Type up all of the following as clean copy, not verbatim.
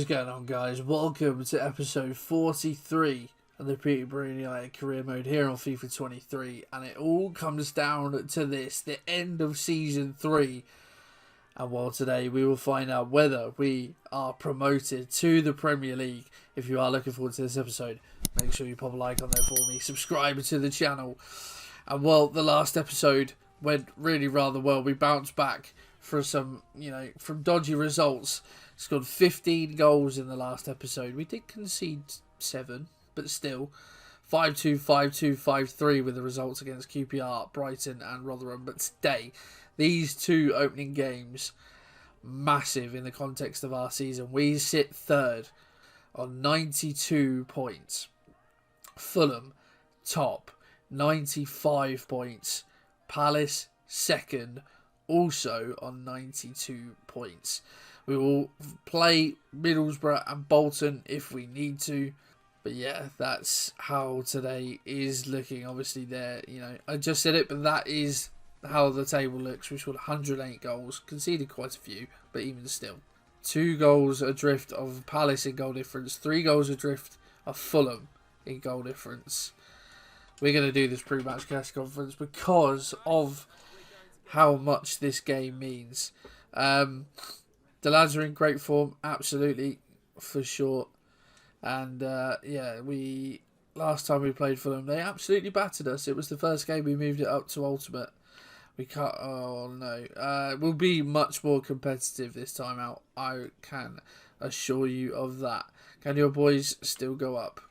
What is going on, guys? Welcome to episode 43 of the Peterborough United career mode here on FIFA 23, and it all comes down to this, the end of season 3. And well, today we will find out whether we are promoted to the Premier League. If you are looking forward to this episode, make sure you pop a like on there for me, subscribe to the channel. And well, the last episode went really rather well. We bounced back for some, from dodgy results. Scored 15 goals in the last episode. We did concede 7, but still 5-2, 5-2, 5-3 with the results against QPR, Brighton and Rotherham. But today, these two opening games, massive in the context of our season. We sit third on 92 points. Fulham, top, 95 points. Palace, second, also on 92 points. We will play Middlesbrough and Bolton if we need to. But yeah, that's how today is looking. Obviously there, I just said it, but that is how the table looks. We scored 108 goals, conceded quite a few, but even still. 2 goals adrift of Palace in goal difference, 3 goals adrift of Fulham in goal difference. We're going to do this pre-match press conference because of how much this game means. The lads are in great form, absolutely, for sure. And last time we played Fulham, they absolutely battered us. It was the first game we moved it up to Ultimate. We can't, we'll be much more competitive this time out. I can assure you of that. Can your boys still go up?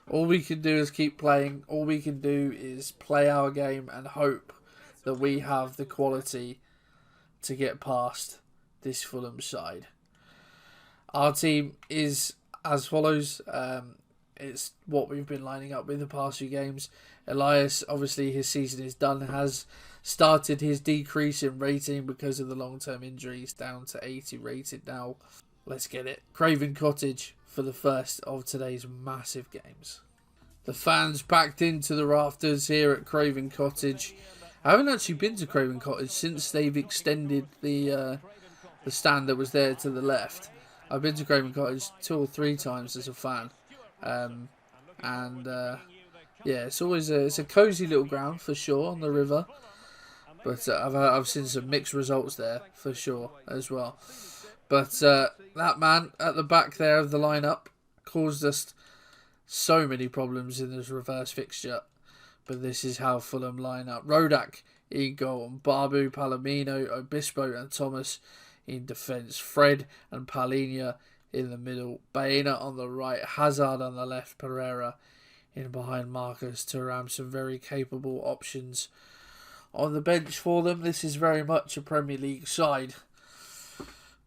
All we can do is keep playing. All we can do is play our game and hope that we have the quality to get past this Fulham side. Our team is as follows. It's what we've been lining up with the past few games. Elias, obviously his season is done, has started his decrease in rating because of the long-term injuries, down to 80 rated now. Let's get it. Craven Cottage for the first of today's massive games. The fans packed into the rafters here at Craven Cottage. I haven't actually been to Craven Cottage since they've extended the stand that was there to the left. I've been to Craven Cottage 2 or 3 times as a fan. It's always it's a cosy little ground for sure on the river. But I've seen some mixed results there for sure as well. But that man at the back there of the lineup caused us so many problems in this reverse fixture. But this is how Fulham line up. Rodak in goal, and Barbu, Palomino, Obispo and Thomas in defence. Fred and Palhinha in the middle. Baena on the right. Hazard on the left. Pereira in behind Marcus Thuram. Some very capable options on the bench for them. This is very much a Premier League side.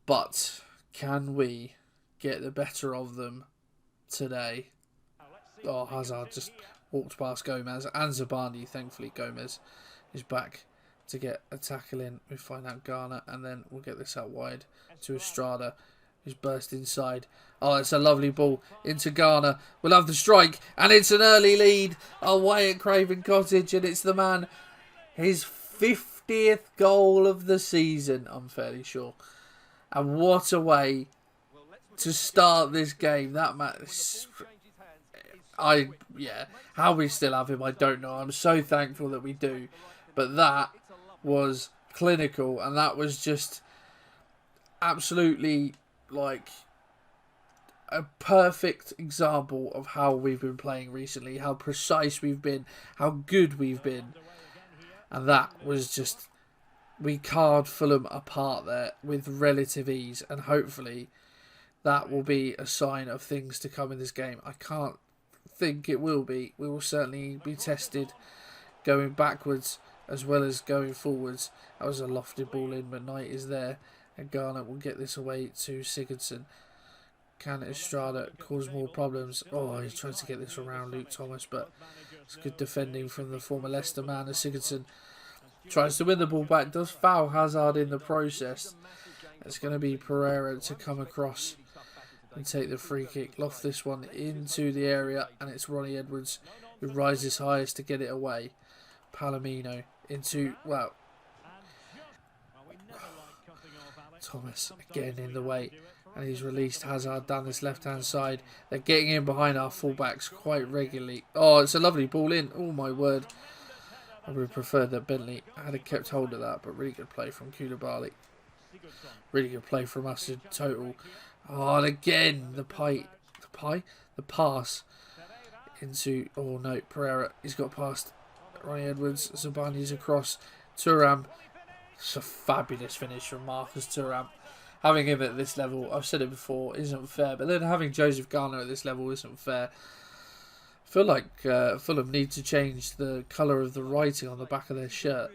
But can we get the better of them today? Oh, Hazard just walked past Gomez and Zabani. Thankfully, Gomez is back to get a tackle in. We find out Garner, and then we'll get this out wide to Estrada, who's burst inside. Oh, it's a lovely ball into Garner. We'll have the strike, and it's an early lead away at Craven Cottage, and it's the man, his 50th goal of the season, I'm fairly sure. And what a way to start this game. That man, how we still have him, I don't know. I'm so thankful that we do. But that was clinical, and that was just absolutely like a perfect example of how we've been playing recently, how precise we've been, how good we've been. And that was just, we carved Fulham apart there with relative ease, and hopefully that will be a sign of things to come in this game. I can't think it will be. We will certainly be tested going backwards as well as going forwards. That was a lofted ball in, but Knight is there, and Garner will get this away to Sigurdsson. Can Estrada cause more problems? Oh, he's trying to get this around Luke Thomas, but it's good defending from the former Leicester man as Sigurdsson tries to win the ball back, does foul Hazard in the process. It's going to be Pereira to come across and take the free kick. Loft this one into the area, and it's Ronnie Edwards who rises highest to get it away. Palomino into, Thomas again in the way. And he's released Hazard down this left-hand side. They're getting in behind our fullbacks quite regularly. Oh, it's a lovely ball in. Oh, my word. I would prefer that Bentley had kept hold of that, but really good play from Koulibaly. Really good play from us in total. Oh, and again, the pass into, oh no, Pereira. He's got past Ronnie Edwards. Zabani's across. Thuram. It's a fabulous finish from Marcus Thuram. Having him at this level, I've said it before, isn't fair. But then having Joseph Garner at this level isn't fair. I feel like Fulham need to change the colour of the writing on the back of their shirt.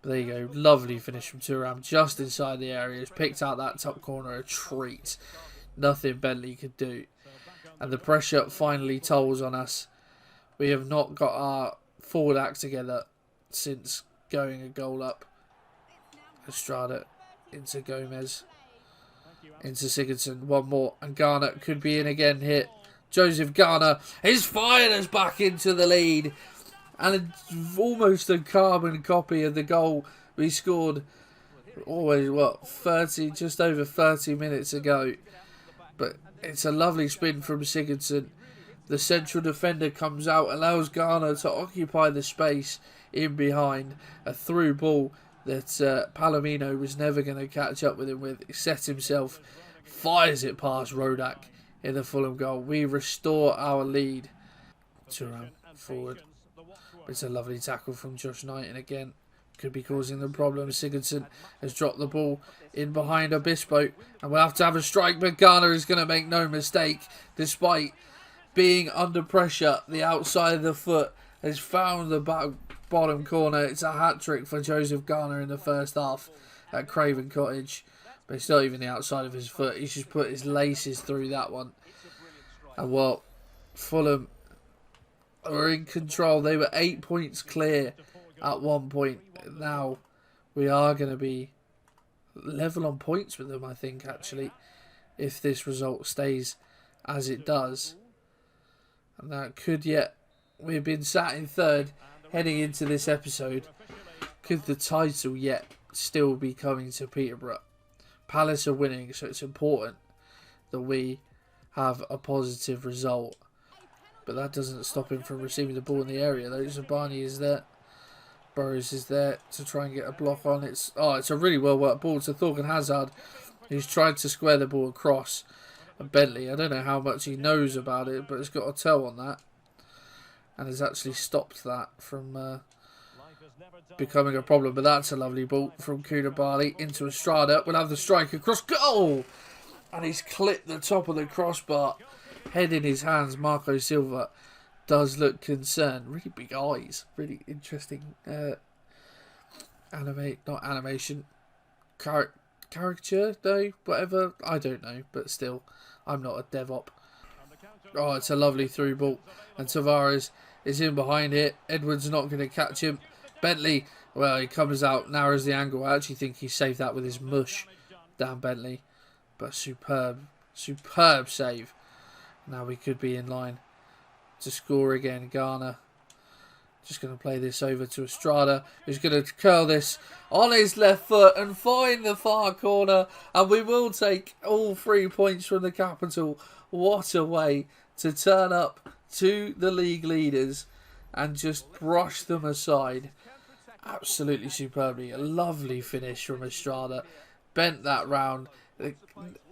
But there you go. Lovely finish from Thuram. Just inside the area. He's picked out that top corner. A treat. Nothing Bentley could do. And the pressure finally tolls on us. We have not got our forward act together since going a goal up. Estrada into Gomez. Into Sigurdsson. One more. And Garner could be in again here. Joseph Garner is fired us back into the lead. And it's almost a carbon copy of the goal we scored always, what, 30, just over 30 minutes ago. But it's a lovely spin from Sigurdsson. The central defender comes out, allows Garner to occupy the space in behind. A through ball that Palomino was never going to catch up with him with. He set himself, fires it past Rodak in the Fulham goal. We restore our lead. Thuram forward. It's a lovely tackle from Josh Knight, and again, could be causing them problems. Sigurdsson has dropped the ball in behind Obispo, and we'll have to have a strike, but Garner is going to make no mistake. Despite being under pressure, the outside of the foot has found the bottom corner. It's a hat-trick for Joseph Garner in the first half at Craven Cottage. But it's not even the outside of his foot. He's just put his laces through that one. And well, Fulham are in control. They were 8 points clear at one point. Now we are going to be level on points with them, I think, actually, if this result stays as it does. And that could yet... We've been sat in third heading into this episode. Could the title yet still be coming to Peterborough? Palace are winning, so it's important that we have a positive result. But that doesn't stop him from receiving the ball in the area, though. Zabani is there. Burrows is there to try and get a block on. It's a really well worked ball to Thorgan Hazard, who's tried to square the ball across. And Bentley, I don't know how much he knows about it, but has got a toe on that. And has actually stopped that from becoming a problem. But that's a lovely ball from Koulibaly into Estrada. We'll have the strike across goal. And he's clipped the top of the crossbar. Head in his hands. Marco Silva does look concerned. Really big eyes. Really interesting not animation. Caricature though? Whatever. I don't know. But still, I'm not a DevOp. Oh, it's a lovely through ball. And Tavares is in behind it. Edwards not going to catch him. Bentley, well, he comes out, narrows the angle. I actually think he saved that with his mush. Down Bentley. But superb save. Now we could be in line to score again. Garner just going to play this over to Estrada, who's going to curl this on his left foot and find the far corner. And we will take all 3 points from the capital. What a way to turn up to the league leaders and just brush them aside. Absolutely superbly. A lovely finish from Estrada. Bent that round.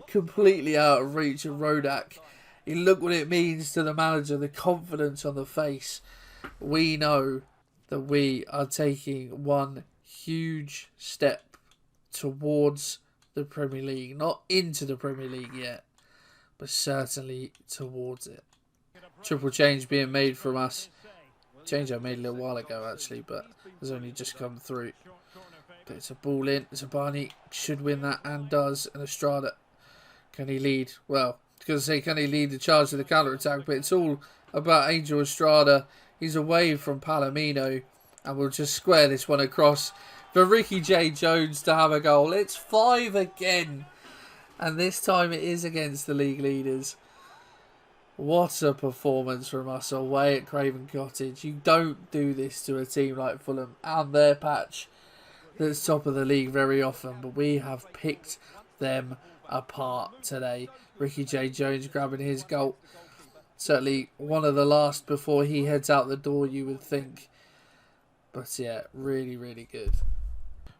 Completely out of reach of Rodak. You look what it means to the manager, the confidence on the face. We know that we are taking one huge step towards the Premier League. Not into the Premier League yet, but certainly towards it. Triple change being made from us. Change I made a little while ago, actually, but has only just come through. But it's a ball in. Zabani should win that and does. And Estrada, can he lead? Well, I was going to say, can he lead the charge of the counter-attack? But it's all about Angel Estrada. He's away from Palomino. And we'll just square this one across for Ricky J. Jones to have a goal. It's 5 again. And this time it is against the league leaders. What a performance from us away at Craven Cottage. You don't do this to a team like Fulham and their patch that's top of the league very often. But we have picked them apart today. Ricky J. Jones grabbing his goal. Certainly one of the last before he heads out the door, you would think. But yeah, really, really good.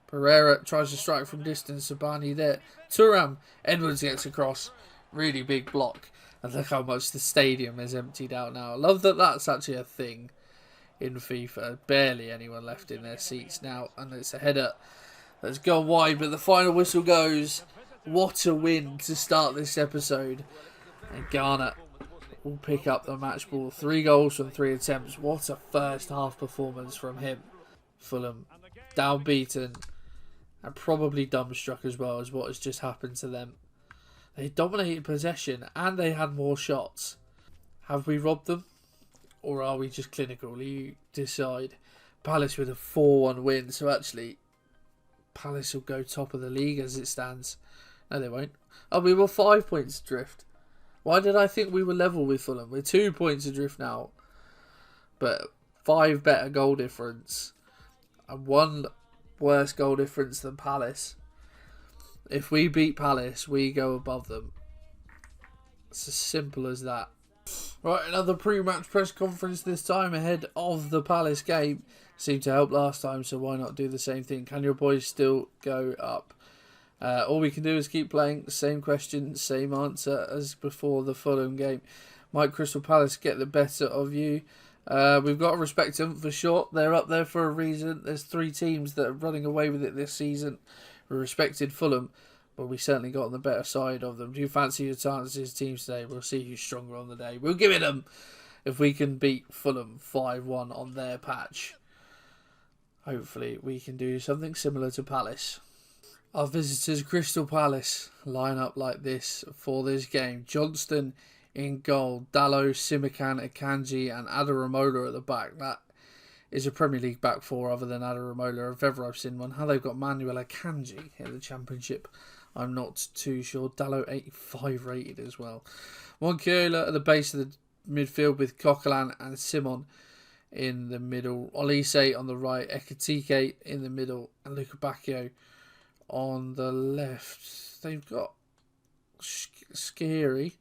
Pereira tries to strike from distance. Sabani there. Thuram. Edwards gets across. Really big block. And look how much the stadium is emptied out now. I love that that's actually a thing in FIFA. Barely anyone left in their seats now. And it's a header that's gone wide. But the final whistle goes. What a win to start this episode. And Ghana will pick up the match ball. 3 goals from 3 attempts. What a first half performance from him. Fulham downbeaten and probably dumbstruck as well as what has just happened to them. They dominated possession and they had more shots. Have we robbed them? Or are we just clinical? You decide. Palace with a 4-1 win. So actually, Palace will go top of the league as it stands. No, they won't. Oh, we were 5 points adrift. Why did I think we were level with Fulham? We're 2 points adrift now. But 5 better goal difference. And 1 worse goal difference than Palace. If we beat Palace, we go above them. It's as simple as that. Right, another pre-match press conference this time ahead of the Palace game. Seemed to help last time, so why not do the same thing? Can your boys still go up? All we can do is keep playing. Same question, same answer as before the Fulham game. Might Crystal Palace get the better of you? We've got to respect them for sure. They're up there for a reason. There's 3 teams that are running away with it this season. We respected Fulham, but we certainly got on the better side of them. Do you fancy your chances teams today? We'll see who's stronger on the day. We'll give it them if we can beat Fulham 5-1 on their patch. Hopefully we can do something similar to Palace. Our visitors, Crystal Palace, line up like this for this game. Johnston in goal, Dallo, Simikan, Akanji and Adaramola at the back. That is a Premier League back 4 other than Adaramola. If ever I've seen one. How they've got Manuel Akanji in the Championship, I'm not too sure. Dallo 85 rated as well. Monciola at the base of the midfield with Coquelin and Simon in the middle. Olise on the right, Ekitike in the middle and Luca Bacchio on the left. They've got Scary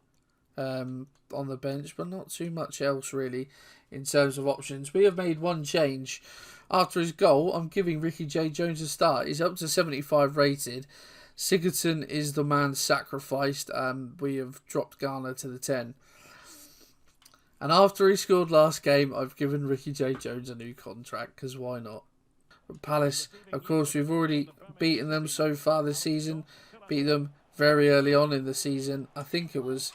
on the bench, but not too much else really in terms of options. We have made 1 change. After his goal, I'm giving Ricky J. Jones a start. He's up to 75 rated. Sigurdsson is the man sacrificed. We have dropped Garner to the 10. And after he scored last game, I've given Ricky J. Jones a new contract, because why not? But Palace, of course, we've already beaten them so far this season. Beat them very early on in the season. I think it was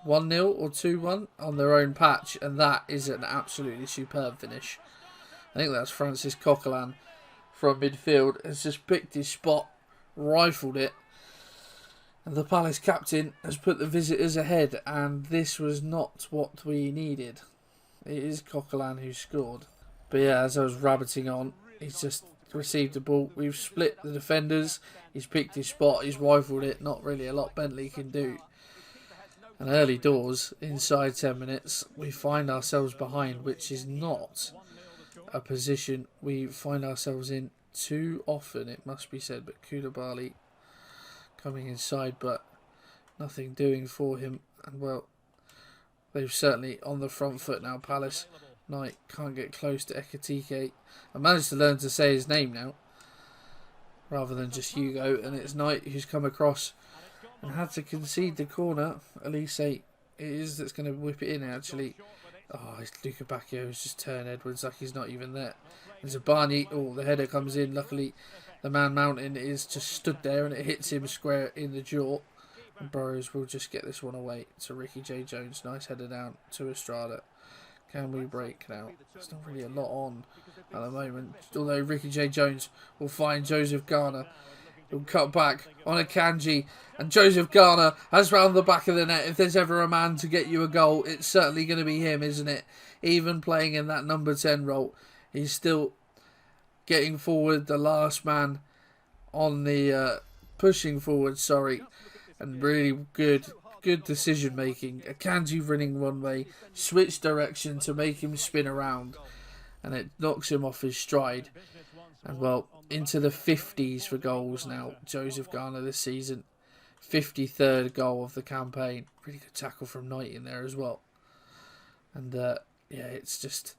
1-0 or 2-1 on their own patch, and that is an absolutely superb finish. I think that's Francis Coquelin from midfield has just picked his spot, rifled it, and the Palace captain has put the visitors ahead, and this was not what we needed. It is Coquelin who scored. But yeah, as I was rabbiting on, he's just received the ball. We've split the defenders, he's picked his spot, he's rifled it. Not really a lot Bentley can do. And early doors, inside 10 minutes, we find ourselves behind, which is not a position we find ourselves in too often, it must be said. But Koulibaly coming inside, but nothing doing for him. And well, they've certainly on the front foot now. Palace. Knight can't get close to Ekitike. I managed to learn to say his name now, rather than just Hugo. And it's Knight who's come across and had to concede the corner. Elise it is that's going to whip it in actually. Oh, it's Luca Bacchio who's just turned Edwards like he's not even there. There's a Barney. Oh, the header comes in. Luckily, the man mountain is just stood there and it hits him square in the jaw. And Burrows will just get this one away to Ricky J. Jones. Nice header down to Estrada. Can we break now? There's not really a lot on at the moment. Although Ricky J. Jones will find Joseph Garner. He'll cut back on Akanji. And Joseph Garner has round the back of the net. If there's ever a man to get you a goal, it's certainly going to be him, isn't it? Even playing in that number 10 role, he's still getting forward, the last man on the pushing forward, sorry. And really good decision making. Akanji running one way, switch direction to make him spin around. And it knocks him off his stride. And well, into the 50s for goals now, Joseph Garner this season. 53rd goal of the campaign. Really good tackle from Knight in there as well. And yeah, it's just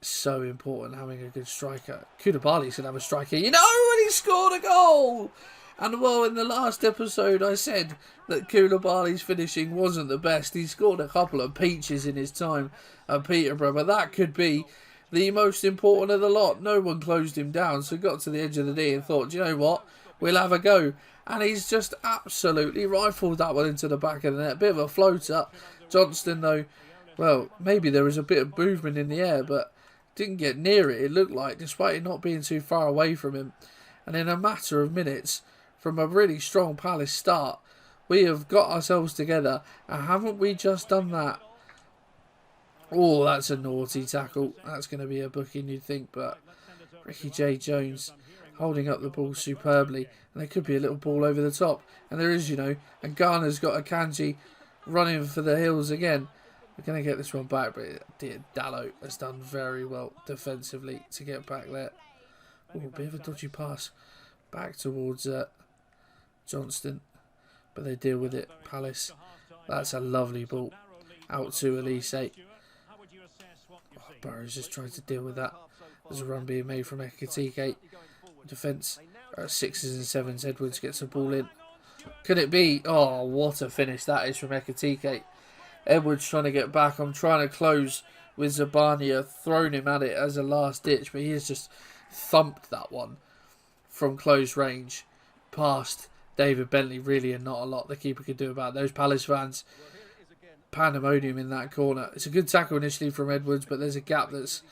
so important having a good striker. Koulibaly's going to have a striker. You know, when he scored a goal! And well, in the last episode I said that Koulibaly's finishing wasn't the best. He scored a couple of peaches in his time at Peterborough, but that could be the most important of the lot. No one closed him down, so he got to the edge of the knee and thought, you know what, we'll have a go. And he's just absolutely rifled that one into the back of the net. Bit of a floater. Johnston, though, well, maybe there was a bit of movement in the air, but didn't get near it, it looked like, despite it not being too far away from him. And in a matter of minutes, from a really strong Palace start, we have got ourselves together. And haven't we just done that? Oh, that's a naughty tackle. That's going to be a booking, you'd think, but Ricky J. Jones holding up the ball superbly. And there could be a little ball over the top. And there is, you know. And Garner's got Akanji running for the hills again. We're going to get this one back, but Dalot has done very well defensively to get back there. Oh, a bit of a dodgy pass back towards Johnston. But they deal with it. Palace. That's a lovely ball. Out to Elise. Oh, Burrows just trying to deal with that. There's a run being made from Ekitike. Defence. 6s and 7s. Edwards gets the ball in. Could it be? Oh, what a finish that is from Ekitike. Edwards trying to get back. I'm trying to close with Zabania. Thrown him at it as a last ditch. But he has just thumped that one from close range. Past David Bentley. Really, and not a lot the keeper could do about it. Those Palace fans. Pandemonium in that corner. It's a good tackle initially from Edwards, but there's a gap that's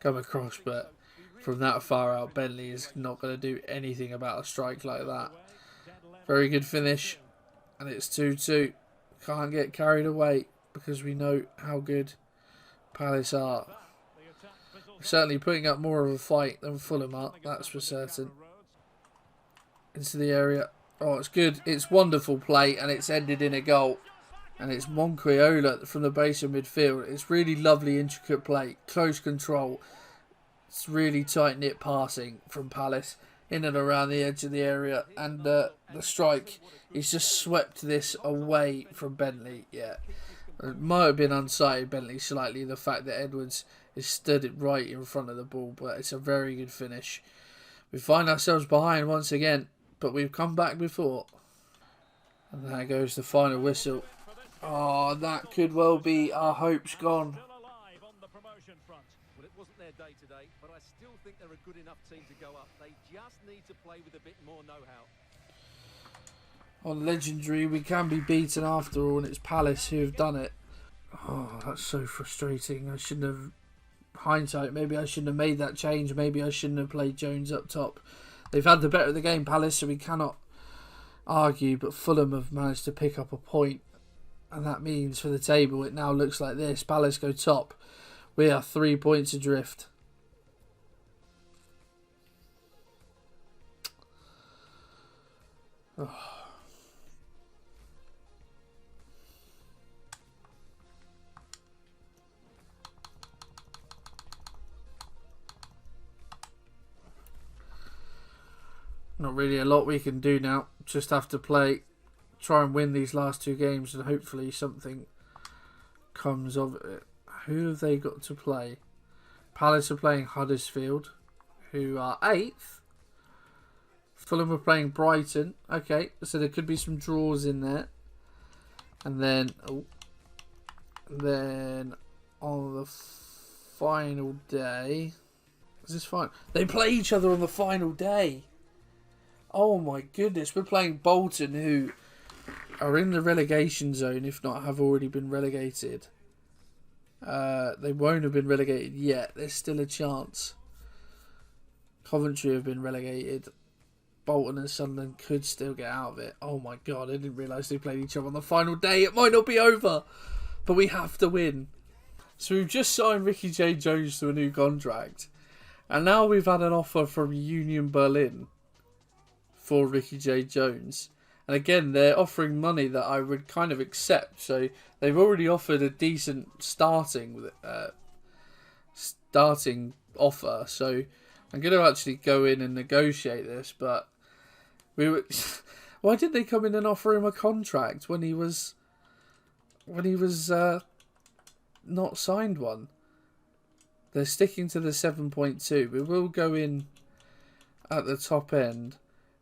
come across. But from that far out, Bentley is not going to do anything about a strike like that. Very good finish. And it's 2-2. Can't get carried away because we know how good Palace are. Certainly putting up more of a fight than Fulham are, that's for certain. Into the area. Oh, it's good. It's wonderful play and it's ended in a goal. And it's Moncriola from the base of midfield. It's really lovely, intricate play. Close control. It's really tight-knit passing from Palace in and around the edge of the area. And the strike, he's just swept this away from Bentley. Yeah, it might have been unsighted, Bentley, slightly. The fact that Edwards is stood it right in front of the ball. But it's a very good finish. We find ourselves behind once again. But we've come back before. And there goes the final whistle. Oh, that could well be our hopes gone. Well, it wasn't their day today, but I still think they're a good enough team to go up. They just need to play with a bit more know-how. On Legendary, we can be beaten after all, and it's Palace who have done it. Oh, that's so frustrating. I shouldn't have... Hindsight, maybe I shouldn't have made that change. Maybe I shouldn't have played Jones up top. They've had the better of the game, Palace, so we cannot argue, but Fulham have managed to pick up a point. And that means for the table, it now looks like this. Palace go top. We are 3 points adrift. Oh. Not really a lot we can do now. Just have to try and win these last 2 games, and hopefully something comes of it. Who have they got to play? Palace are playing Huddersfield, who are 8th. Fulham are playing Brighton. Okay, so there could be some draws in there. And then, on the final day, is this fine? They play each other on the final day. Oh my goodness, we're playing Bolton, who are in the relegation zone, if not have already been relegated. They won't have been relegated yet. There's still a chance. Coventry have been relegated. Bolton and Sunderland could still get out of it. Oh my god, I didn't realise they played each other on the final day. It might not be over, but we have to win. So we've just signed Ricky J. Jones to a new contract. And now we've had an offer from Union Berlin for Ricky J. Jones. And again, they're offering money that I would kind of accept. So they've already offered a decent starting offer. So I'm going to actually go in and negotiate this. But Why did they come in and offer him a contract when he was not signed one? They're sticking to the 7.2. We will go in at the top end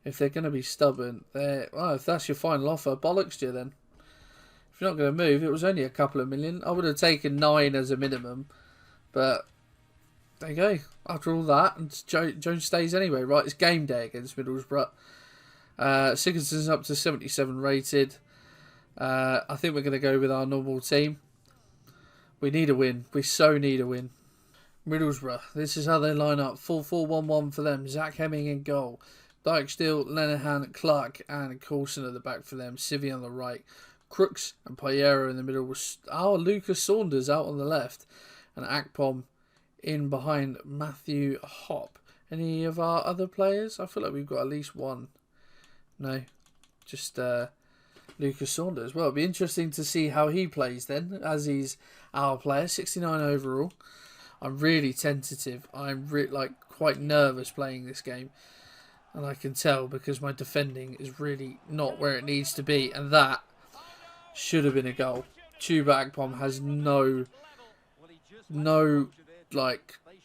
if they're going to be stubborn. Well, if that's your final offer, bollocks to you then. If you're not going to move, it was only a couple of million. I would have taken 9 as a minimum, but there you go. After all that, and Jones stays anyway, right? It's game day against Middlesbrough. Sigurdsson's up to 77 rated. I think we're going to go with our normal team. We need a win. We so need a win. Middlesbrough, this is how they line up. 4-4-1-1 for them. Zach Hemming in goal. Dyke-Steele, Lenihan, Clark and Coulson at the back for them. Civi on the right. Crooks and Payero in the middle. Lucas Saunders out on the left. And Akpom in behind Matthew Hop. Any of our other players? I feel like we've got at least one. No, just Lucas Saunders. Well, it'll be interesting to see how he plays then, as he's our player. 69 overall. I'm really tentative. I'm quite nervous playing this game. And I can tell because my defending is really not where it needs to be. And that should have been a goal. Chuba Akpom has no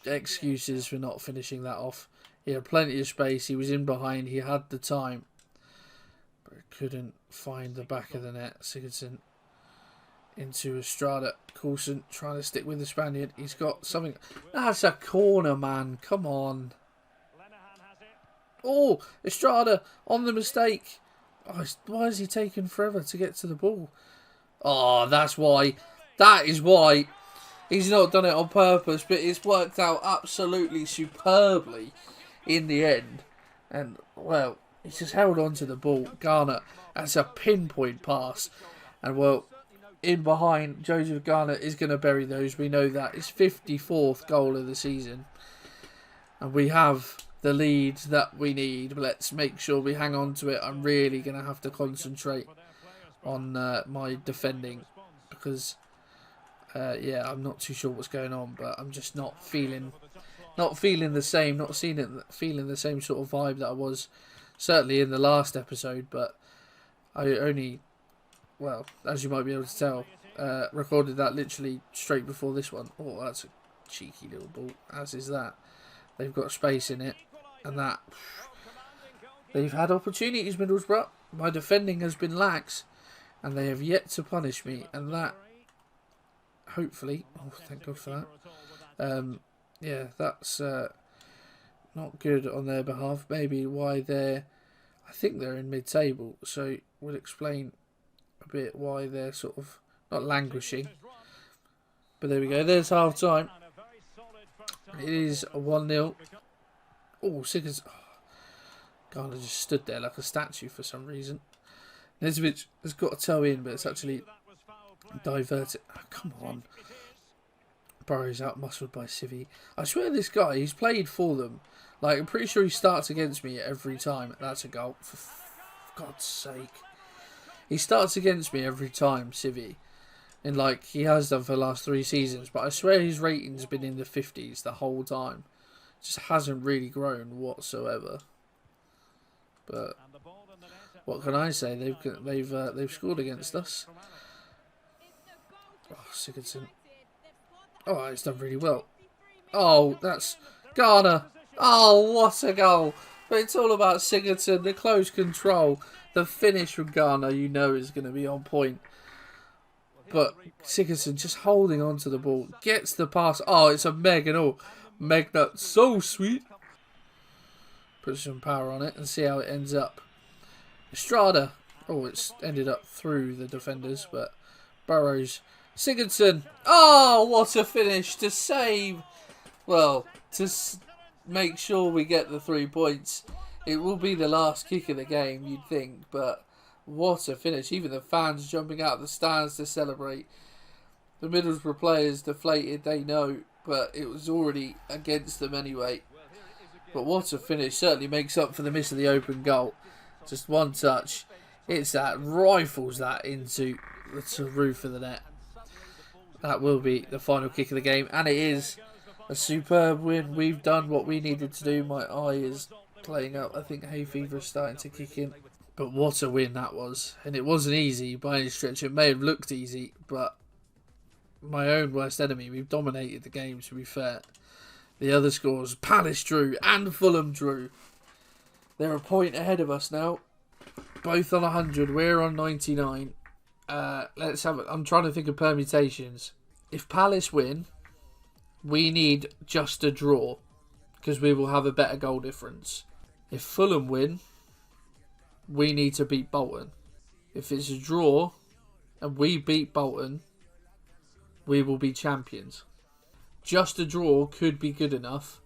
excuses for not finishing that off. He had plenty of space. He was in behind. He had the time. But couldn't find the back of the net. Sigurdsson into Estrada. Coulson trying to stick with the Spaniard. He's got something. That's a corner, man. Come on. Oh, Estrada on the mistake. Oh, why is he taking forever to get to the ball? Oh, that's why. That is why. He's not done it on purpose, but it's worked out absolutely superbly in the end. And, well, he's just held on to the ball. Garner, that's a pinpoint pass. And, well, in behind, Joseph Garner is going to bury those. We know that. It's 54th goal of the season. And we have the lead that we need. But let's make sure we hang on to it. I'm really going to have to concentrate on my defending. Because, yeah, I'm not too sure what's going on. But I'm just not feeling the same. Feeling the same sort of vibe that I was certainly in the last episode. But I only... Well, as you might be able to tell, recorded that literally straight before this one. Oh, that's a cheeky little ball, as is that. They've got space in it, and that. They've had opportunities, Middlesbrough. My defending has been lax, and they have yet to punish me, and that, hopefully, oh, thank God for that. Yeah, that's not good on their behalf. Maybe why I think they're in mid-table, so we'll explain a bit why they're sort of not languishing. But there we go. There's half time. It is a 1-0. Oh, Sigurdsson. Oh, Garner just stood there like a statue for some reason. Nesbitt has got a toe in, but it's actually diverted. Oh, come on. Burrow's out muscled by Civi. I swear this guy, he's played for them. Like, I'm pretty sure he starts against me every time. That's a goal. For God's sake. He starts against me every time, Civi. And like he has done for the last 3 seasons. But I swear his rating's been in the 50s the whole time. Just hasn't really grown whatsoever. But what can I say? They've scored against us. Oh, Sigurdsson. Oh, it's done really well. Oh, that's Garner. Oh, what a goal. But it's all about Sigurdsson, the close control. The finish from Garner, you know, is going to be on point. But Sigurdsson just holding on to the ball. Gets the pass. Oh, it's a Meg and all. Megnut, so sweet. Put some power on it and see how it ends up. Estrada. Oh, it's ended up through the defenders. But Burrows. Sigurdsson. Oh, what a finish to save. Well, to make sure we get the 3 points. It will be the last kick of the game, you'd think, but what a finish. Even the fans jumping out of the stands to celebrate. The Middlesbrough players deflated, they know, but it was already against them anyway. But what a finish. Certainly makes up for the miss of the open goal. Just one touch. It's that, rifles that into the roof of the net. That will be the final kick of the game, and it is a superb win. We've done what we needed to do. My eye is playing up. I think hay fever is starting to kick in. But what a win that was. And it wasn't easy by any stretch. It may have looked easy, but my own worst enemy. We've dominated the game, to be fair. The other scores, Palace drew and Fulham drew. They're a point ahead of us now. Both on 100. We're on 99. Let's have it. I'm trying to think of permutations. If Palace win, we need just a draw, because we will have a better goal difference. If Fulham win, we need to beat Bolton. If it's a draw and we beat Bolton, we will be champions. Just a draw could be good enough,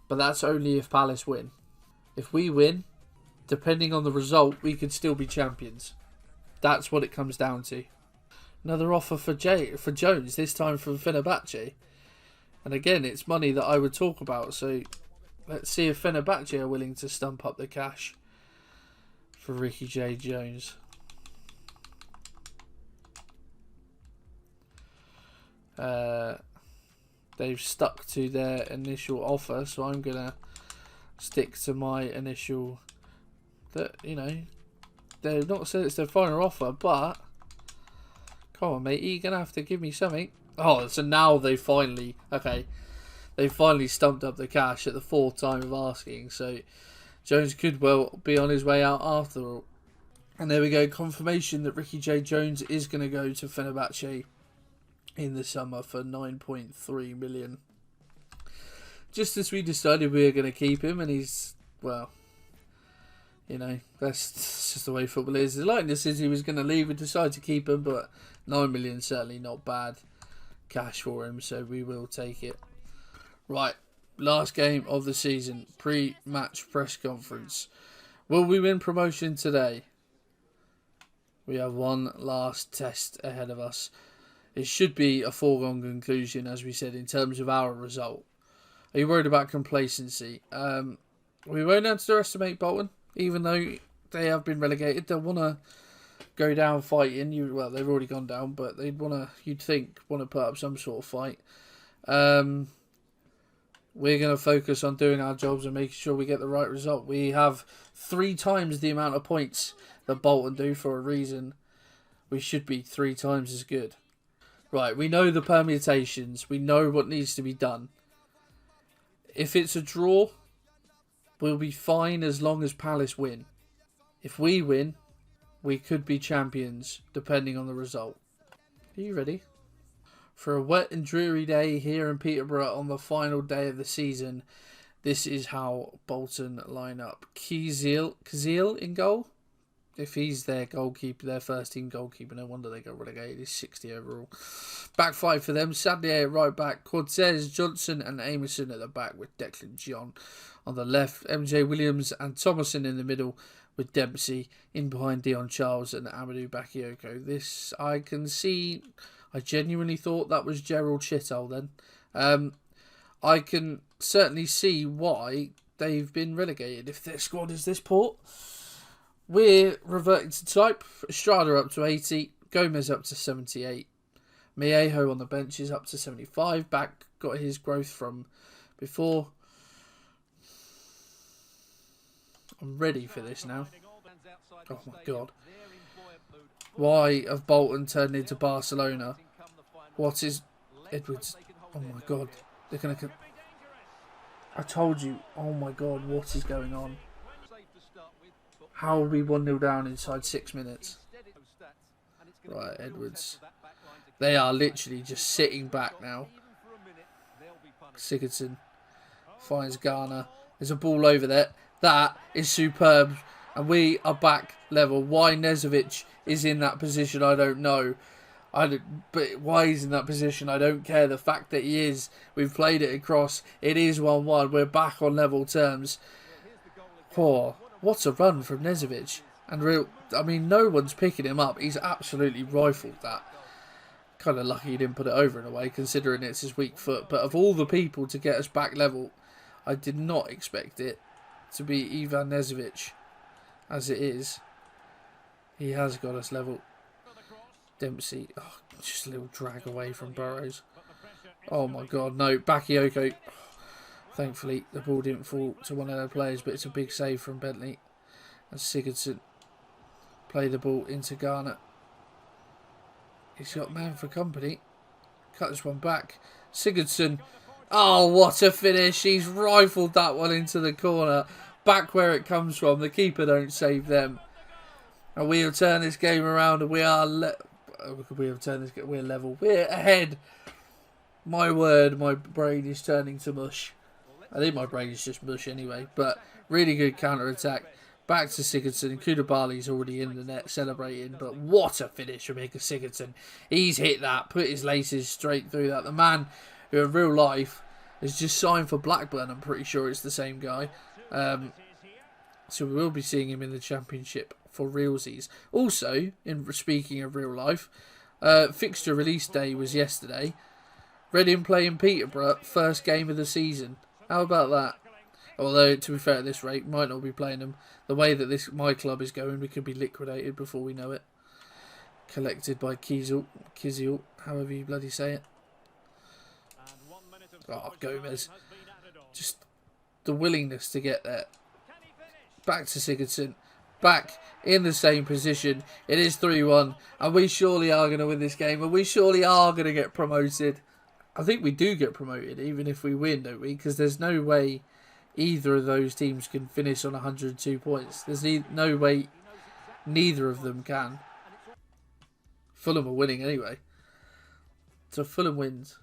but that's only if Palace win. If we win, depending on the result, we could still be champions. That's what it comes down to. Another offer for Jones, this time from Fenerbahce. And again, it's money that I would talk about, so let's see if Fenerbahce are willing to stump up the cash for Ricky J. Jones. They've stuck to their initial offer, so I'm going to stick to my initial... That, you know, they've not said it's their final offer, but... Come on, mate, you're going to have to give me something. Oh, so now they finally... Okay, they finally stumped up the cash at the 4th time of asking, so Jones could well be on his way out after all. And there we go, confirmation that Ricky J. Jones is going to go to Fenerbahce in the summer for 9.3 million. Just as we decided we were going to keep him, and he's, well, you know, that's just the way football is. The likeness is he was going to leave, we decided to keep him, but 9 million certainly not bad cash for him, so we will take it. Right, last game of the season, pre-match press conference. Will we win promotion today? We have one last test ahead of us. It should be a foregone conclusion, as we said, in terms of our result. Are you worried about complacency? We won't underestimate Bolton, even though they have been relegated. They'll want to go down fighting. Well, they've already gone down, but they'd want to, you'd think, want to put up some sort of fight. We're going to focus on doing our jobs and making sure we get the right result. We have 3 times the amount of points that Bolton do for a reason. We should be 3 times as good. Right, we know the permutations. We know what needs to be done. If it's a draw, we'll be fine as long as Palace win. If we win, we could be champions, depending on the result. Are you ready? For a wet and dreary day here in Peterborough on the final day of the season, this is how Bolton line up. Kazil in goal. If he's their goalkeeper, their first team goalkeeper, no wonder they got relegated. He's 60 overall. Back 5 for them. Sadlier at right back. Cortez, Johnson and Amerson at the back with Declan John on the left. MJ Williams and Thomason in the middle with Dempsey in behind Dion Charles and Amadou Bakayoko. This I can see. I genuinely thought that was Gerald Chittle then. I can certainly see why they've been relegated if their squad is this poor. We're reverting to type. Estrada up to 80. Gomez up to 78. Miejo on the bench is up to 75. Back got his growth from before. I'm ready for this now. Oh my god. Why have Bolton turned into Barcelona? What is Edwards? Oh my god. They're going to... I told you. Oh my god, what is going on? How are we 1-0 down inside 6 minutes? Right, Edwards. They are literally just sitting back now. Sigurdsson finds Garner. There's a ball over there. That is superb. And we are back level. Why Nezovic is in that position, I don't know. But why he's in that position, I don't care. The fact that he is, we've played it across. It is 1-1. We're back on level terms. Oh, what a run from Nezovic. And I mean, no one's picking him up. He's absolutely rifled that. Kind of lucky he didn't put it over in a way, considering it's his weak foot. But of all the people to get us back level, I did not expect it to be Ivan Nezovic. As it is, he has got us level. Dempsey, oh, just a little drag away from Burrows. Oh my god, no, Bakayoko. Thankfully, the ball didn't fall to one of their players, but it's a big save from Bentley. And Sigurdsson Play the ball into Garner. He's got man for company. Cut this one back. Sigurdsson. Oh, what a finish. He's rifled that one into the corner. Back where it comes from. The keeper don't save them. And we have turned this game around. And we are we're level. We're ahead. My word, my brain is turning to mush. I think my brain is just mush anyway. But really good counter-attack. Back to Sigurdsson. Koulibaly's already in the net celebrating. But what a finish from Mika Sigurdsson. He's hit that. Put his laces straight through that. The man who in real life has just signed for Blackburn. I'm pretty sure it's the same guy. So we will be seeing him in the Championship for realsies. Also, speaking of real life, fixture release day was yesterday. Reading playing Peterborough, first game of the season. How about that? Although, to be fair, at this rate, might not be playing them. The way that my club is going, we could be liquidated before we know it. Collected by Kizil, however you bloody say it. Oh, Gomez. Just the willingness to get there. Back to Sigurdsson. Back in the same position. It is 3-1. And we surely are going to win this game. And we surely are going to get promoted. I think we do get promoted, even if we win, don't we? Because there's no way either of those teams can finish on 102 points. There's no way neither of them can. Fulham are winning anyway. So Fulham wins.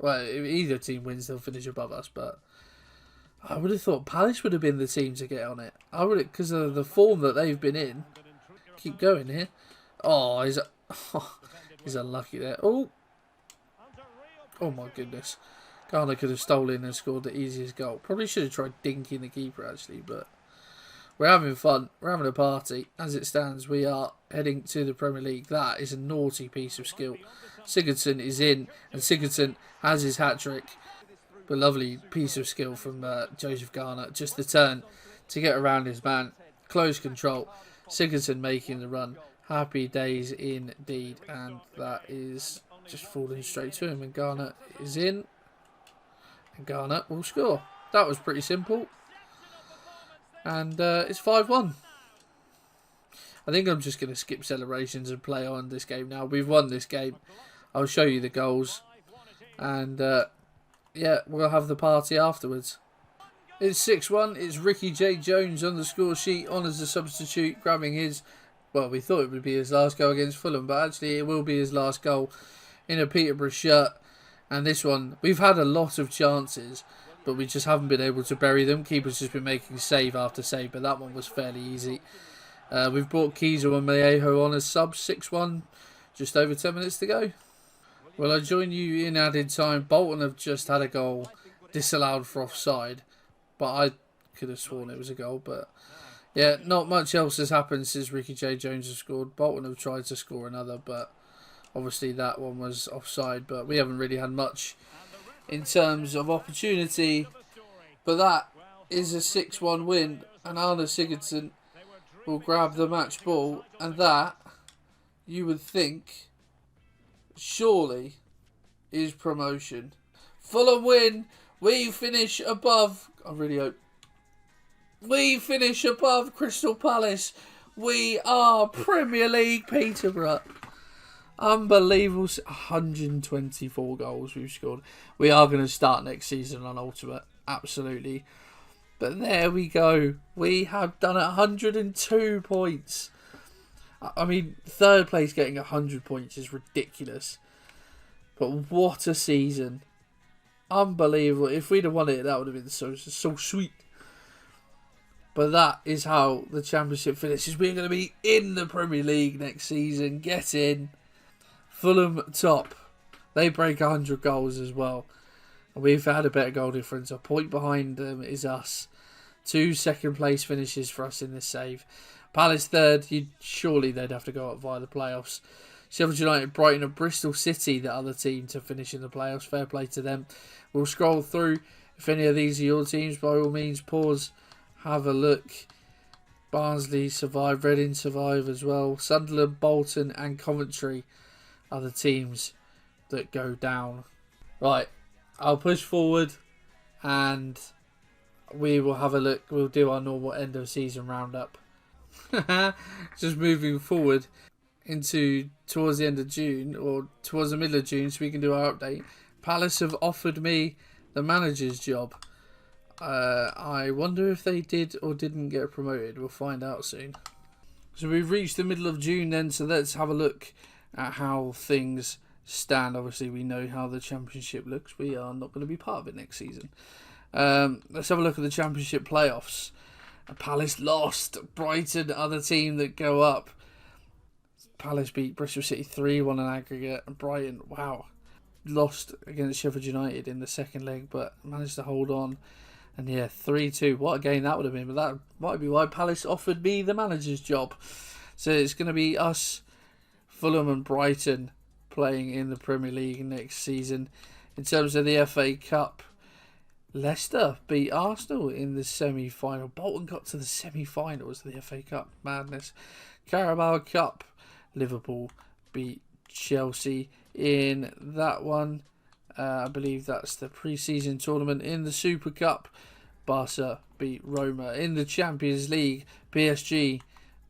Well, if either team wins, they'll finish above us. But I would have thought Palace would have been the team to get on it. I would, because of the form that they've been in. Keep going here. Oh, he's unlucky there. Oh my goodness. Garner could have stolen and scored the easiest goal. Probably should have tried dinking the keeper actually, but we're having fun. We're having a party. As it stands, we are heading to the Premier League. That is a naughty piece of skill. Sigurdsson is in, and Sigurdsson has his hat-trick. But lovely piece of skill from Joseph Garner. Just the turn to get around his man. Close control. Sigurdsson making the run. Happy days indeed. And that is just falling straight to him. And Garner is in. And Garner will score. That was pretty simple. And it's 5-1. I think I'm just going to skip celebrations and play on this game now. We've won this game. I'll show you the goals. And yeah, we'll have the party afterwards. It's 6-1. It's Ricky J. Jones on the score sheet on as a substitute, grabbing his... Well, we thought it would be his last goal against Fulham, but actually it will be his last goal in a Peterborough shirt. And this one, we've had a lot of chances, but we just haven't been able to bury them. Keeper's just been making save after save, but that one was fairly easy. We've brought Kiesel and Mallejo on as subs, 6-1, just over 10 minutes to go. Well, I join you in added time. Bolton have just had a goal disallowed for offside, but I could have sworn it was a goal. But yeah, not much else has happened since Ricky J. Jones has scored. Bolton have tried to score another, but obviously that one was offside. But we haven't really had much in terms of opportunity. But that is a 6-1 win, and Arne Sigurdsson will grab the match ball, and that, you would think, surely is promotion. Fulham win. We finish above. I really hope. We finish above Crystal Palace. We are Premier League Peterborough. Unbelievable. 124 goals we've scored. We are going to start next season on Ultimate. Absolutely. But there we go. We have done 102 points. I mean, third place getting 100 points is ridiculous. But what a season. Unbelievable. If we'd have won it, that would have been so sweet. But that is how the Championship finishes. We're going to be in the Premier League next season. Get in. Fulham top. They break 100 goals as well. And we've had a better goal difference. A point behind them is us. 2 second place finishes for us in this save. Palace third. Surely they'd have to go up via the playoffs. Sheffield United, Brighton and Bristol City, the other team to finish in the playoffs. Fair play to them. We'll scroll through. If any of these are your teams, by all means, pause. Have a look. Barnsley survive. Reading survive as well. Sunderland, Bolton and Coventry are the teams that go down. Right. I'll push forward and we will have a look. We'll do our normal end of season roundup. Just moving forward into towards the end of June or towards the middle of June, so we can do our update. Palace have offered me the manager's job. I wonder if they did or didn't get promoted. We'll find out soon. So we've reached the middle of June then, so let's have a look at how things stand. Obviously, we know how the Championship looks. We are not going to be part of it next season. Let's have a look at the Championship playoffs. Palace lost. Brighton are the team that go up. Palace beat Bristol City 3-1 in aggregate. And Brighton, wow, lost against Sheffield United in the second leg, but managed to hold on. And yeah, 3-2. What a game that would have been. But that might be why Palace offered me the manager's job. So it's going to be us, Fulham and Brighton playing in the Premier League next season. In terms of the FA Cup, Leicester beat Arsenal in the semi-final. Bolton got to the semi-finals of the FA Cup. Madness. Carabao Cup, Liverpool beat Chelsea in that one. I believe that's the pre-season tournament. In the Super Cup, Barca beat Roma. In the Champions League, PSG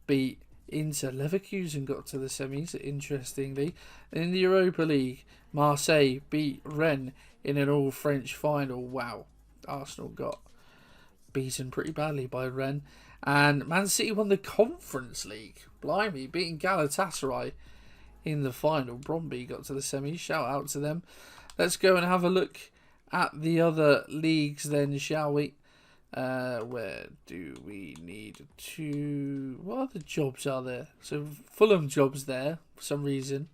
beat Inter. Leverkusen got to the semis, interestingly. In the Europa League, Marseille beat Rennes in an all-French final. Wow, Arsenal got beaten pretty badly by Rennes. And Man City won the Conference League. Blimey, beating Galatasaray in the final. Bromby got to the semis. Shout out to them. Let's go and have a look at the other leagues then, shall we? Where do we need to... What other jobs are there? So Fulham jobs there for some reason.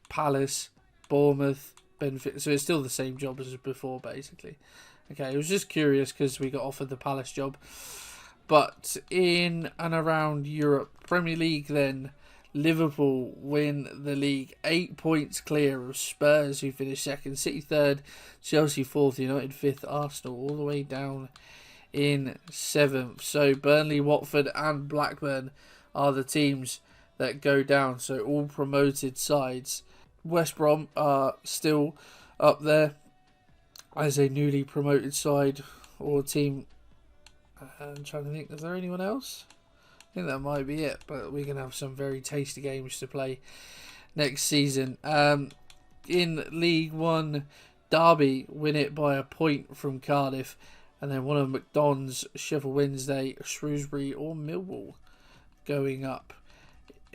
Palace, Bournemouth, Benfica. So it's still the same job as before, basically. Okay, I was just curious because we got offered the Palace job. But in and around Europe, Premier League then, Liverpool win the league 8 points clear of Spurs, who finished second, City third, Chelsea fourth, United fifth, Arsenal all the way down in seventh. So Burnley, Watford and Blackburn are the teams that go down. So all promoted sides. West Brom are still up there as a newly promoted side or team. I'm trying to think, is there anyone else? I think that might be it, but we're going to have some very tasty games to play next season. In League One, Derby win it by a point from Cardiff, and then one of McDonald's, Sheffield Wednesday, Shrewsbury or Millwall going up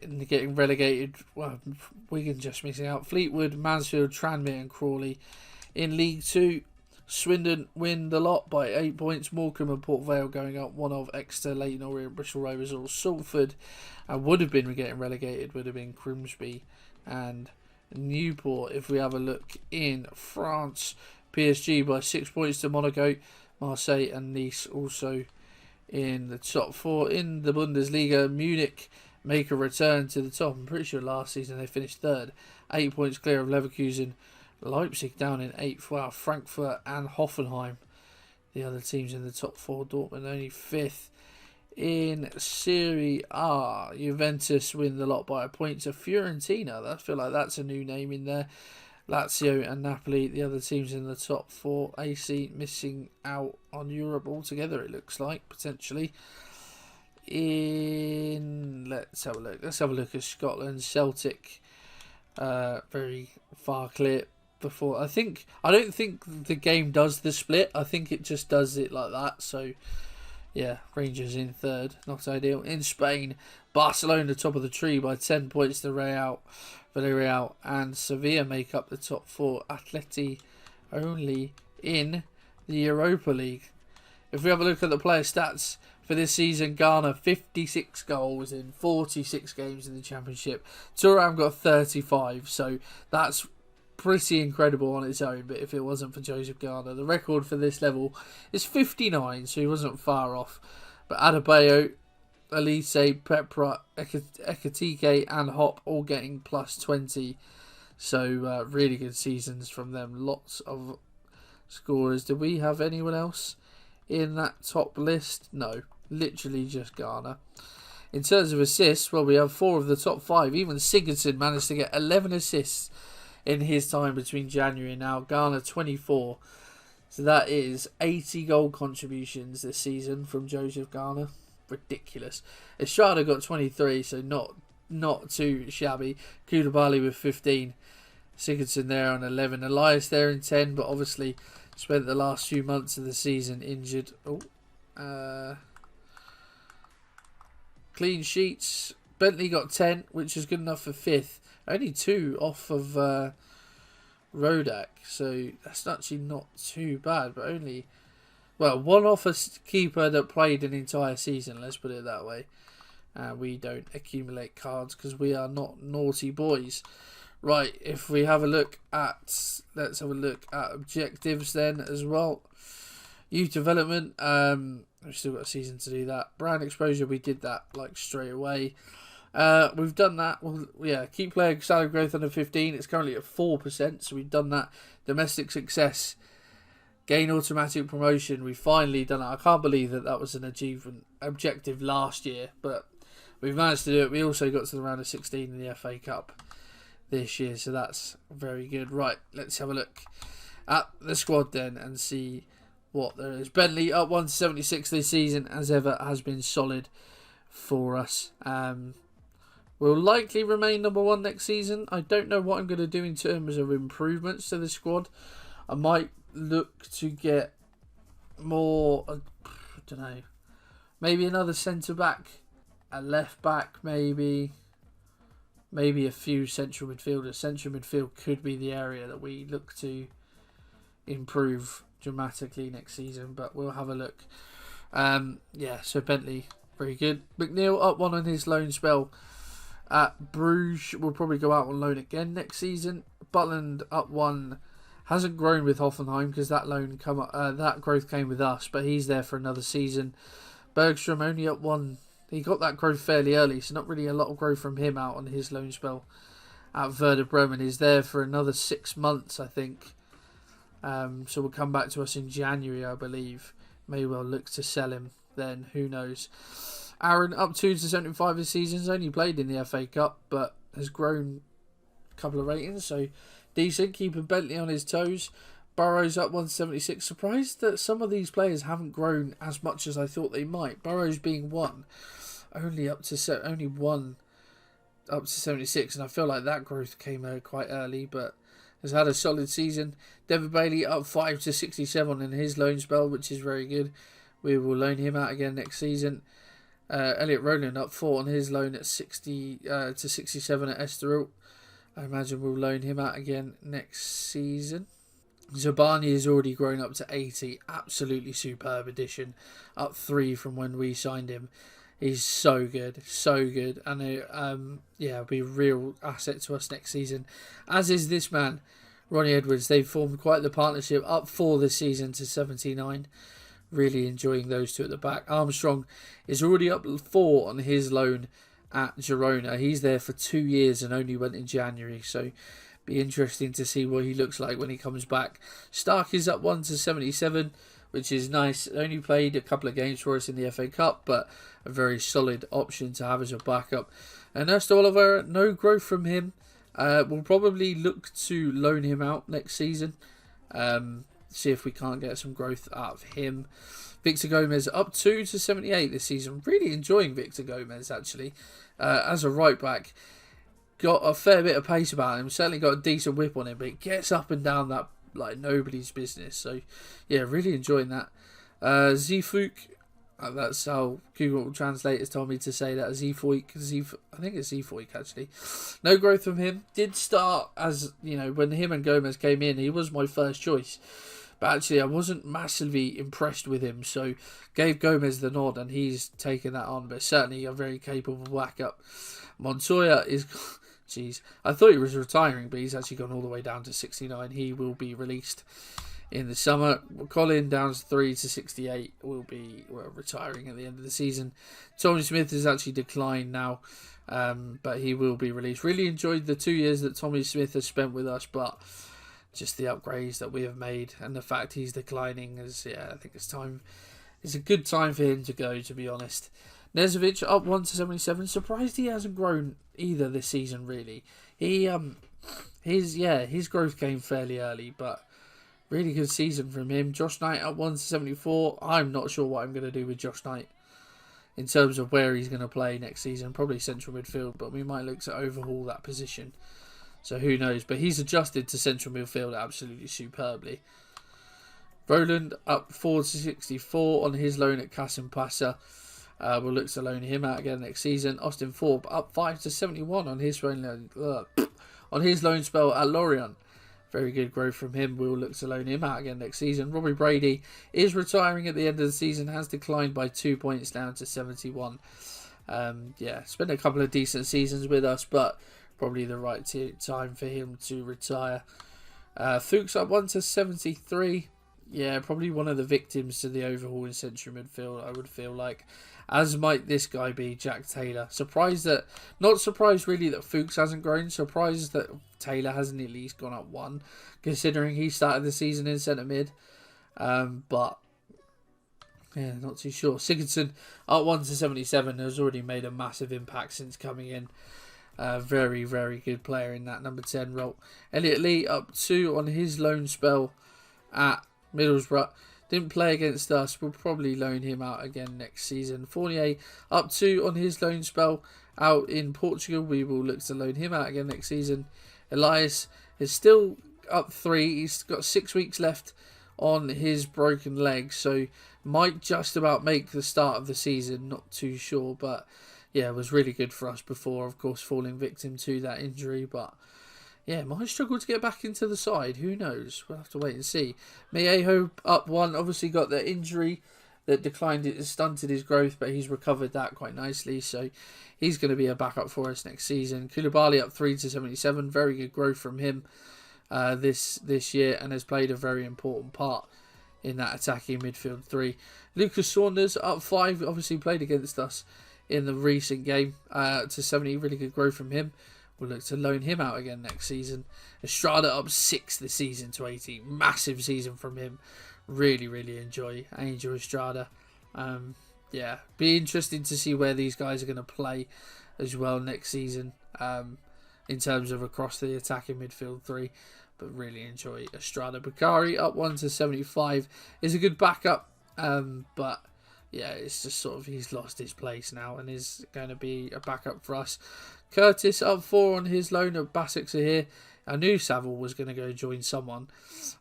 and getting relegated. Well, Wigan just missing out. Fleetwood, Mansfield, Tranmere and Crawley. In League Two, Swindon win the lot by 8 points. Morecambe and Port Vale going up. One of Exeter, Leyton Orient, Bristol Rovers or Salford. And would have been getting relegated would have been Grimsby and Newport. If we have a look in France, PSG by 6 points to Monaco. Marseille and Nice also in the top four. In the Bundesliga, Munich make a return to the top. I'm pretty sure last season they finished third. 8 points clear of Leverkusen. Leipzig down in 8th. Wow, Frankfurt and Hoffenheim, the other teams in the top four. Dortmund only 5th. In Serie A, Juventus win the lot by a point to Fiorentina. I feel like that's a new name in there. Lazio and Napoli, the other teams in the top four. AC missing out on Europe altogether, it looks like, potentially. Let's have a look. Let's have a look at Scotland. Celtic, very far clear. Before I don't think the game does the split. I think it just does it like that. So yeah, Rangers in third, not ideal. In Spain, Barcelona top of the tree by 10 points to Villarreal and Sevilla make up the top four. Atleti only in the Europa League. If we have a look at the player stats for this season, Ghana 56 goals in 46 games in the Championship. Thuram got 35, so that's pretty incredible on its own, but if it wasn't for Joseph Garner, the record for this level is 59, so he wasn't far off. But Adebayo, Elise, Pepra, Ekatike and Hop all getting plus 20, so really good seasons from them. Lots of scorers. Do we have anyone else in that top list? No, literally just Garner. In terms of assists, well, we have 4 of the top 5. Even Sigurdsson managed to get 11 assists in his time between January and now. Garner 24. So that is 80 goal contributions this season from Joseph Garner. ridiculous. Estrada got 23, so not too shabby. Koulibaly with 15. Sigurdsson there on 11. Elias there in 10, but obviously spent the last few months of the season injured. Clean sheets. Bentley got 10, which is good enough for 5th. Only 2 off of Rodak, so that's actually not too bad, but only, well, 1 off a keeper that played an entire season, let's put it that way. We don't accumulate cards because we are not naughty boys. Right, if we have a look at, let's have a look at objectives then as well. Youth development, we've still got a season to do that. Brand exposure, we did that like straight away. We've done that. Well, yeah, keep player salary growth under 15. It's currently at 4%, so we've done that. Domestic success, gain automatic promotion. We've finally done it. I can't believe that was an objective last year, but we've managed to do it. We also got to the round of 16 in the FA Cup this year, so that's very good. Right, let's have a look at the squad then and see what there is. Bentley up 1 to 76 this season, as ever, has been solid for us. Will likely remain number 1 next season. I don't know what I'm going to do in terms of improvements to the squad. I might look to get more, I don't know, maybe another centre-back, a left-back maybe a few central midfielders. Central midfield could be the area that we look to improve dramatically next season, but we'll have a look. Yeah, so Bentley, very good. McNeil up 1 on his loan spell at Bruges. Will probably go out on loan again next season. Butland up 1. Hasn't grown with Hoffenheim because that that growth came with us, but he's there for another season. Bergstrom only up 1. He got that growth fairly early, so not really a lot of growth from him out on his loan spell at Werder Bremen. He's there for another 6 months, I think. So we'll come back to us in January, I believe. May well look to sell him then. Who knows? Aaron up 2 to 75 this season. He's only played in the FA Cup, but has grown a couple of ratings, so decent. Keeping Bentley on his toes. Burrows up 1 to 76. Surprised that some of these players haven't grown as much as I thought they might. Burrows being 1. Only 1 up to 76, and I feel like that growth came quite early, but has had a solid season. Devin Bailey up 5 to 67 in his loan spell, which is very good. We will loan him out again next season. Elliot Rowland up 4 on his loan at 60 to 67 at Estoril. I imagine we'll loan him out again next season. Zabani has already grown up to 80. Absolutely superb addition. Up 3 from when we signed him. He's so good, so good. And yeah, be a real asset to us next season. As is this man, Ronnie Edwards. They've formed quite the partnership. Up 4 this season to 79. Really enjoying those two at the back. Armstrong is already up 4 on his loan at Girona. He's there for 2 years and only went in January. So be interesting to see what he looks like when he comes back. Stark is up 1 to 77, which is nice. Only played a couple of games for us in the FA Cup, but a very solid option to have as a backup. And Ernesto Oliveira, no growth from him. We'll probably look to loan him out next season. See if we can't get some growth out of him. Victor Gomez up 2 to 78 this season. Really enjoying Victor Gomez, actually. As a right back, got a fair bit of pace about him. Certainly got a decent whip on him, but it gets up and down that like nobody's business. So yeah, really enjoying that. Zifuk, that's how Google Translate has told me to say that. Zifuk, I think it's Zifuk actually. No growth from him. Did start as, when him and Gomez came in, he was my first choice. But actually, I wasn't massively impressed with him, so gave Gomez the nod, and he's taken that on. But certainly a very capable backup. Montoya is... Jeez, I thought he was retiring, but he's actually gone all the way down to 69. He will be released in the summer. Colin down 3 to 68 will be retiring at the end of the season. Tommy Smith has actually declined now, but he will be released. Really enjoyed the 2 years that Tommy Smith has spent with us, but just the upgrades that we have made and the fact he's declining is, I think it's time. It's a good time for him to go, to be honest. Nezovic up 1 to 77. Surprised he hasn't grown either this season, really. His growth came fairly early, but really good season from him. Josh Knight up 1 to 74. I'm not sure what I'm going to do with Josh Knight in terms of where he's going to play next season. Probably central midfield, but we might look to overhaul that position. So who knows? But he's adjusted to central midfield absolutely superbly. Roland up 4 to 64 on his loan at Kassim-Pasa. We'll look to loan him out again next season. Austin Forbes up 5 to 71 on his loan spell at Lorient. Very good growth from him. We'll look to loan him out again next season. Robbie Brady is retiring at the end of the season. Has declined by 2 points down to 71. Yeah, spent a couple of decent seasons with us, but probably the right time for him to retire. Fuchs up 1 to 73. Yeah, probably one of the victims to the overhaul in central midfield, I would feel like. As might this guy be, Jack Taylor. Not surprised really that Fuchs hasn't grown. Surprised that Taylor hasn't at least gone up 1, considering he started the season in centre mid. But, yeah, not too sure. Sigurdsson up 1 to 77 has already made a massive impact since coming in. Very, very good player in that number 10 role. Elliot Lee up 2 on his loan spell at Middlesbrough. Didn't play against us. We'll probably loan him out again next season. Fournier up 2 on his loan spell out in Portugal. We will look to loan him out again next season. Elias is still up 3. He's got 6 weeks left on his broken leg, so might just about make the start of the season. Not too sure, but yeah, it was really good for us before, of course, falling victim to that injury. But yeah, might struggle to get back into the side. Who knows? We'll have to wait and see. Mirejo up 1. Obviously got the injury that stunted his growth, but he's recovered that quite nicely. So he's going to be a backup for us next season. Koulibaly up 3 to 77. Very good growth from him this year, and has played a very important part in that attacking midfield 3. Lucas Saunders up 5. Obviously played against us in the recent game to 70. Really good growth from him. We'll look to loan him out again next season. Estrada up 6 this season to 80. Massive season from him. Really, really enjoy Angel Estrada. Yeah, be interesting to see where these guys are going to play as well next season in terms of across the attacking midfield 3. But really enjoy Estrada. Bakari up 1 to 75 is a good backup. But yeah, it's just sort of he's lost his place now and is going to be a backup for us. Curtis up 4 on his loan at Başakşehir. I knew Saville was going to go join someone.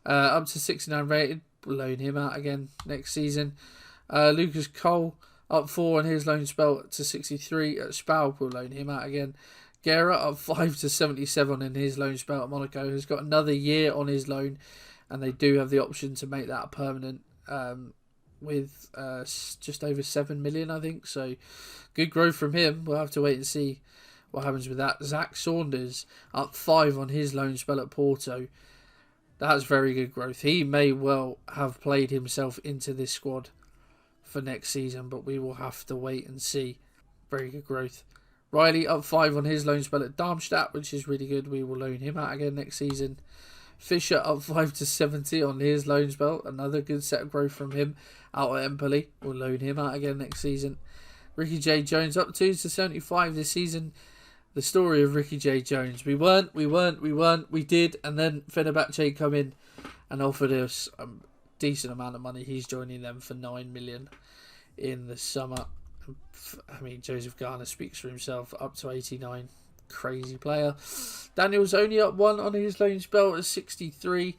Up to 69 rated. We'll loan him out again next season. Lucas Cole up 4 on his loan spell to 63 at Spal. We'll loan him out again. Guerra up 5 to 77 in his loan spell at Monaco. Has got another year on his loan, and they do have the option to make that permanent with just over 7 million, I think. So good growth from him. We'll have to wait and see what happens with that. Zach Saunders up 5 on his loan spell at Porto. That's very good growth. He may well have played himself into this squad for next season, but we will have to wait and see. Very good growth. Riley up 5 on his loan spell at Darmstadt, which is really good. We will loan him out again next season. Fisher up 5 to 70 on his loan spell. Another good set of growth from him out at Empoli. We'll loan him out again next season. Ricky J. Jones up 2 to 75 this season. The story of Ricky J. Jones. We did, and then Fenerbahce come in and offered us a decent amount of money. He's joining them for 9 million in the summer. I mean, Joseph Garner speaks for himself. Up to 89. Crazy player. Daniel's only up 1 on his loan spell at 63.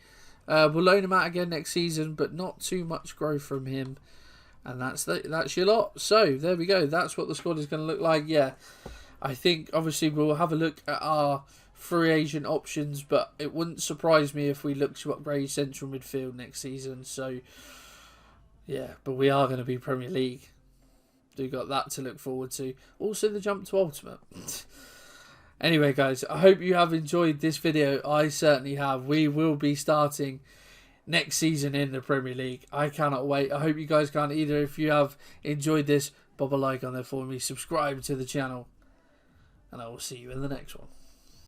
We'll loan him out again next season, but not too much growth from him. And that's your lot. So, there we go. That's what the squad is going to look like. Yeah, I think, obviously, we'll have a look at our free agent options, but it wouldn't surprise me if we look to upgrade central midfield next season. So, yeah, but we are going to be Premier League. Do got that to look forward to. Also, the jump to Ultimate. Anyway, guys, I hope you have enjoyed this video. I certainly have. We will be starting next season in the Premier League. I cannot wait. I hope you guys can either. If you have enjoyed this, pop a like on there for me. Subscribe to the channel. And I will see you in the next one.